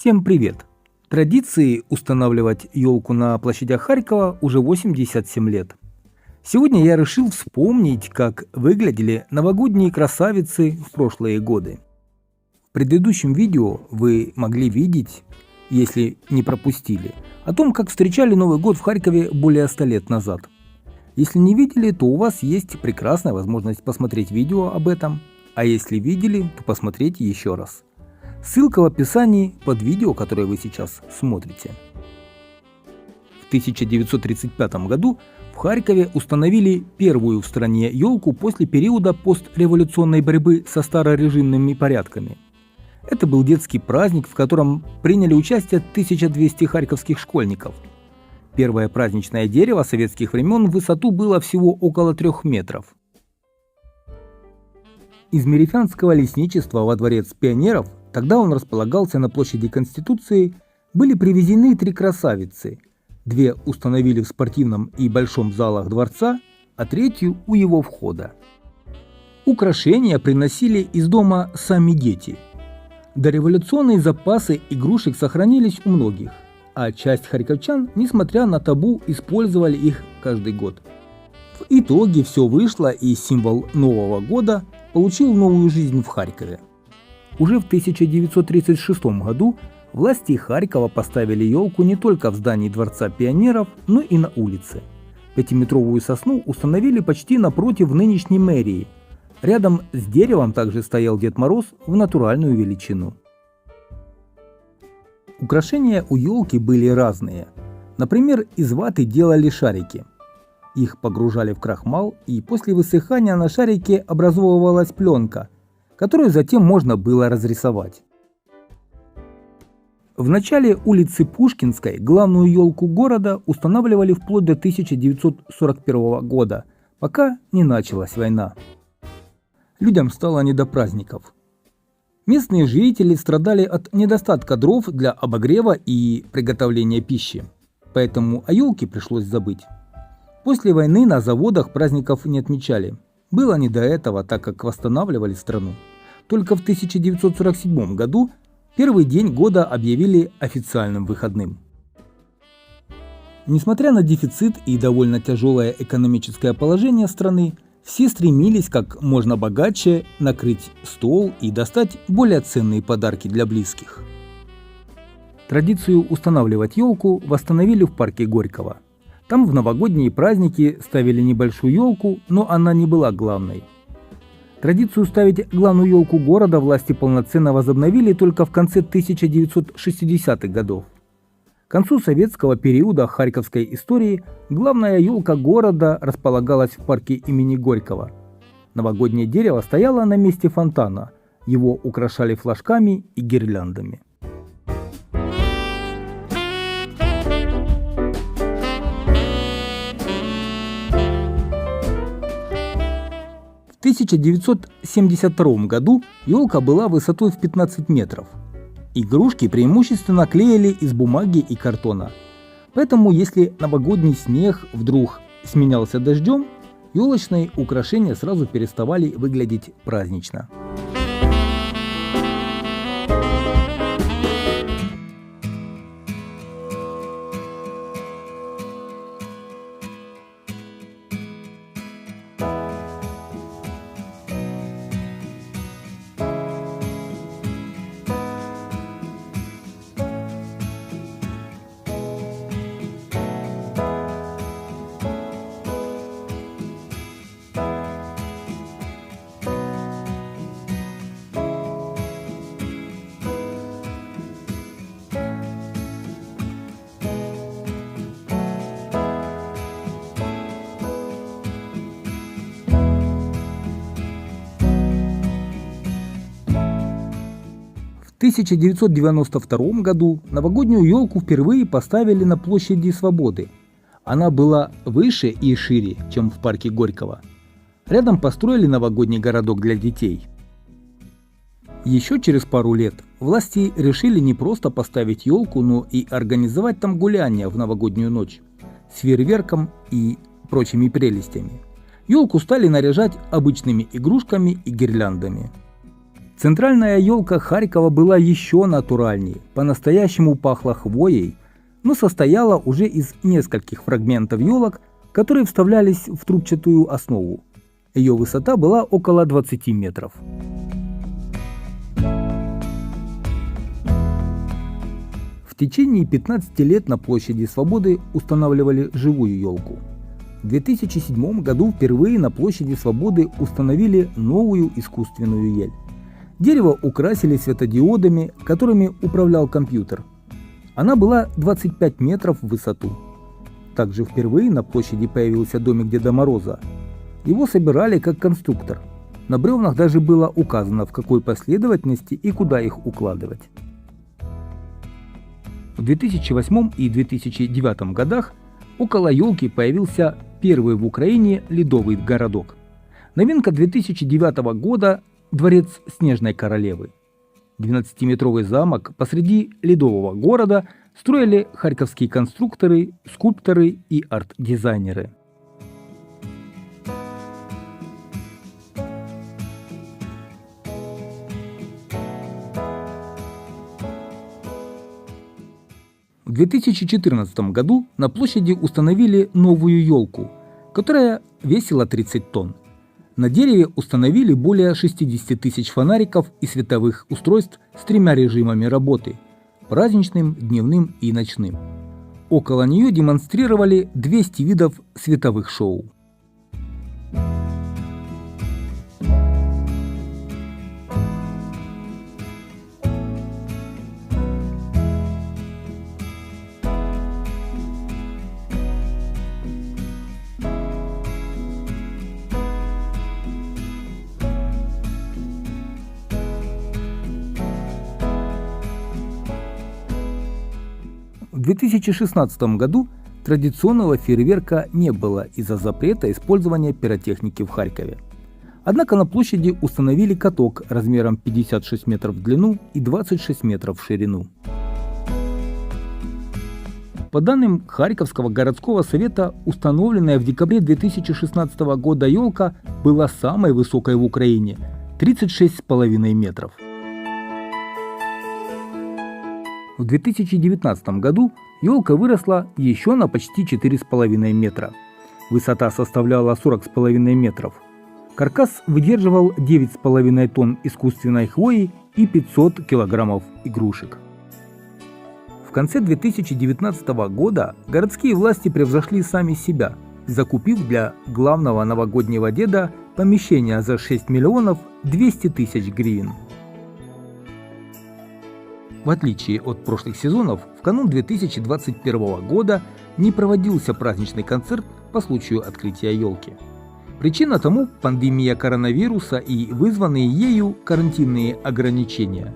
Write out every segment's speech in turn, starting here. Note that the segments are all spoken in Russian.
Всем привет! Традиции устанавливать елку на площадях Харькова уже 87 лет. Сегодня я решил вспомнить, как выглядели новогодние красавицы в прошлые годы. В предыдущем видео вы могли видеть, если не пропустили, о том, как встречали Новый год в Харькове более 100 лет назад. Если не видели, то у вас есть прекрасная возможность посмотреть видео об этом, а если видели, то посмотрите еще раз. Ссылка в описании под видео, которое вы сейчас смотрите. В 1935 году в Харькове установили первую в стране елку после периода постреволюционной борьбы со старорежимными порядками. Это был детский праздник, в котором приняли участие 1200 харьковских школьников. Первое праздничное дерево советских времен в высоту было всего около 3 метров. Из Мерефянского лесничества во дворец пионеров, тогда он располагался на площади Конституции, были привезены 3 красавицы. 2 установили в спортивном и большом залах дворца, а 3 у его входа. Украшения приносили из дома сами дети. Дореволюционные запасы игрушек сохранились у многих, а часть харьковчан, несмотря на табу, использовали их каждый год. В итоге все вышло, и символ Нового года получил новую жизнь в Харькове. Уже в 1936 году власти Харькова поставили елку не только в здании Дворца пионеров, но и на улице. 5-метровую сосну установили почти напротив нынешней мэрии. Рядом с деревом также стоял Дед Мороз в натуральную величину. Украшения у елки были разные. Например, из ваты делали шарики. Их погружали в крахмал, и после высыхания на шарике образовывалась пленка, которую затем можно было разрисовать. В начале улицы Пушкинской главную елку города устанавливали вплоть до 1941 года, пока не началась война. Людям стало не до праздников. Местные жители страдали от недостатка дров для обогрева и приготовления пищи, поэтому о елке пришлось забыть. После войны на заводах праздников не отмечали. Было не до этого, так как восстанавливали страну. Только в 1947 году первый день года объявили официальным выходным. Несмотря на дефицит и довольно тяжелое экономическое положение страны, все стремились как можно богаче накрыть стол и достать более ценные подарки для близких. Традицию устанавливать елку восстановили в парке Горького. Там в новогодние праздники ставили небольшую елку, но она не была главной. Традицию ставить главную елку города власти полноценно возобновили только в конце 1960-х годов. К концу советского периода харьковской истории главная елка города располагалась в парке имени Горького. Новогоднее дерево стояло на месте фонтана, его украшали флажками и гирляндами. В 1972 году елка была высотой в 15 метров. Игрушки преимущественно клеили из бумаги и картона. Поэтому, если новогодний снег вдруг сменялся дождем, елочные украшения сразу переставали выглядеть празднично. В 1992 году новогоднюю елку впервые поставили на площади Свободы. Она была выше и шире, чем в парке Горького. Рядом построили новогодний городок для детей. Еще через пару лет власти решили не просто поставить елку, но и организовать там гуляния в новогоднюю ночь с фейерверком и прочими прелестями. Елку стали наряжать обычными игрушками и гирляндами. Центральная елка Харькова была еще натуральнее, по-настоящему пахла хвоей, но состояла уже из нескольких фрагментов елок, которые вставлялись в трубчатую основу. Ее высота была около 20 метров. В течение 15 лет на площади Свободы устанавливали живую елку. В 2007 году впервые на площади Свободы установили новую искусственную ель. Дерево украсили светодиодами, которыми управлял компьютер. Она была 25 метров в высоту. Также впервые на площади появился домик Деда Мороза. Его собирали как конструктор. На бревнах даже было указано, в какой последовательности и куда их укладывать. В 2008 и 2009 годах около елки появился первый в Украине ледовый городок. Новинка 2009 года – дворец Снежной Королевы. 12-метровый замок посреди ледового города строили харьковские конструкторы, скульпторы и арт-дизайнеры. В 2014 году на площади установили новую елку, которая весила 30 тонн. На дереве установили более 60 тысяч фонариков и световых устройств с 3 режимами работы – праздничным, дневным и ночным. Около нее демонстрировали 200 видов световых шоу. В 2016 году традиционного фейерверка не было из-за запрета использования пиротехники в Харькове. Однако на площади установили каток размером 56 метров в длину и 26 метров в ширину. По данным Харьковского городского совета, установленная в декабре 2016 года елка была самой высокой в Украине – 36,5 метров. В 2019 году елка выросла еще на почти 4,5 метра. Высота составляла 40,5 метров. Каркас выдерживал 9,5 тонн искусственной хвои и 500 килограммов игрушек. В конце 2019 года городские власти превзошли сами себя, закупив для главного новогоднего деда помещение за 6 миллионов 200 тысяч гривен. В отличие от прошлых сезонов, в канун 2021 года не проводился праздничный концерт по случаю открытия елки. Причина тому – пандемия коронавируса и вызванные ею карантинные ограничения.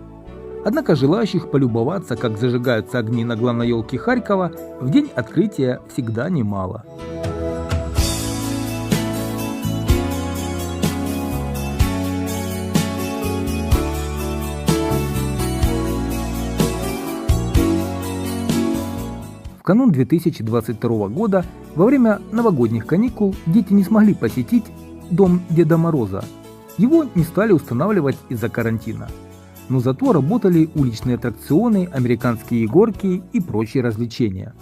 Однако желающих полюбоваться, как зажигаются огни на главной елке Харькова, в день открытия всегда немало. В канун 2022 года во время новогодних каникул дети не смогли посетить дом Деда Мороза. Его не стали устанавливать из-за карантина. Но зато работали уличные аттракционы, американские горки и прочие развлечения.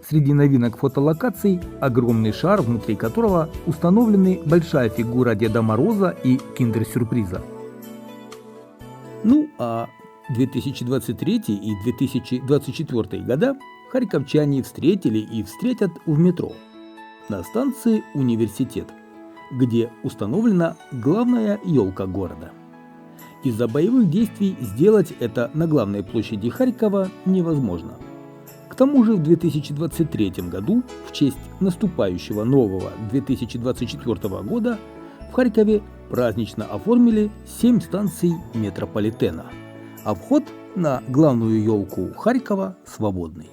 Среди новинок фотолокаций огромный шар, внутри которого установлены большая фигура Деда Мороза и киндер-сюрприза. Ну а 2023 и 2024 года харьковчане встретили и встретят в метро на станции «Университет», где установлена главная елка города. Из-за боевых действий сделать это на главной площади Харькова невозможно. К тому же в 2023 году, в честь наступающего нового 2024 года, в Харькове празднично оформили 7 станций метрополитена, а вход на главную елку Харькова свободный.